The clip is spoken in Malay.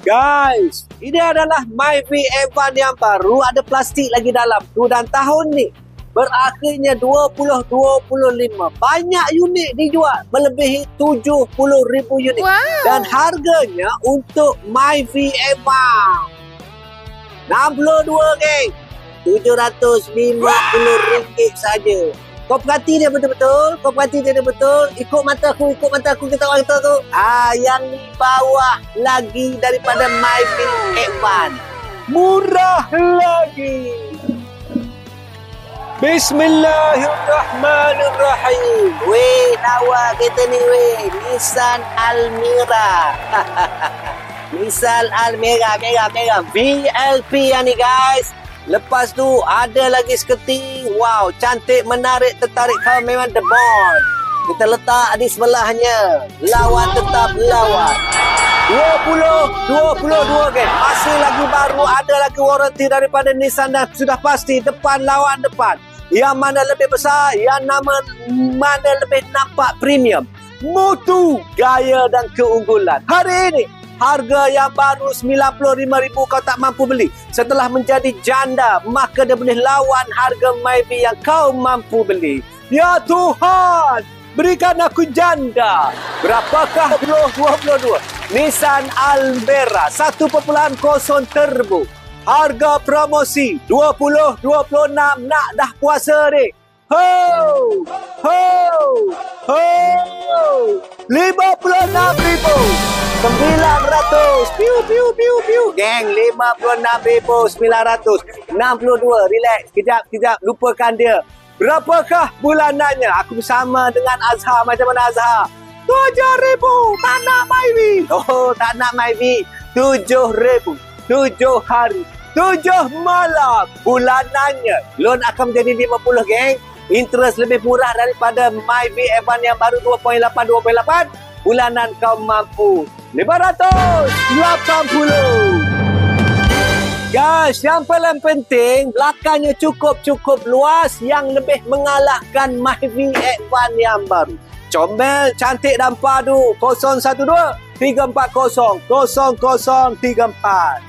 Guys, ini adalah Myvi Evan yang baru, ada plastik lagi dalam tu, dan tahun ni berakhirnya 2025. Banyak unit dijual, melebihi 70,000 unit. Wow. Dan harganya untuk Myvi Evan 62 geng, RM750 saja. Kau perhati dia betul-betul, ikut mata aku kita orang tu. Yang ni bawah lagi daripada Myvi Evan, murah lagi. Bismillahirrahmanirrahim. Weh, lawa kita ni weh, Nissan Almera. Nissan Almera, mega VLP yang ni guys. Lepas tu ada lagi skirting. Wow, cantik, menarik, tertarik kau, memang the bond. Kita letak di sebelahnya. Lawan tetap lawan. 22 geng. Masih lagi baru, ada lagi waranti daripada Nissan dan sudah pasti depan lawan depan. Yang mana lebih besar, yang mana lebih nampak premium. Mutu, gaya dan keunggulan. Hari ini harga yang baru RM95,000 kau tak mampu beli. Setelah menjadi janda, maka dia boleh lawan harga Myvi yang kau mampu beli. Ya Tuhan, berikan aku janda. Berapakah 2022? Nissan Almera 1.0 turbo. Harga promosi 2026, nak dah puasa ni. Ho! 56,000. 900. Piu. Geng, 56,900. 62. Relax. Kejap. Lupakan dia. Berapakah bulanannya? Aku bersama dengan Azhar. Macam mana Azhar? 7,000. Tak nak Myvi. Oh, tak nak Myvi. 7,000. 7 hari. 7 malam. Bulanannya. Loan akan menjadi 50, geng. Interest lebih murah daripada Myvi Evan yang baru 2.8. Bulanan kau mampu 580. Guys, yang paling penting, belakangnya cukup luas yang lebih mengalahkan Myvi Evan yang baru. Comel, cantik dan padu. 012 340 0034.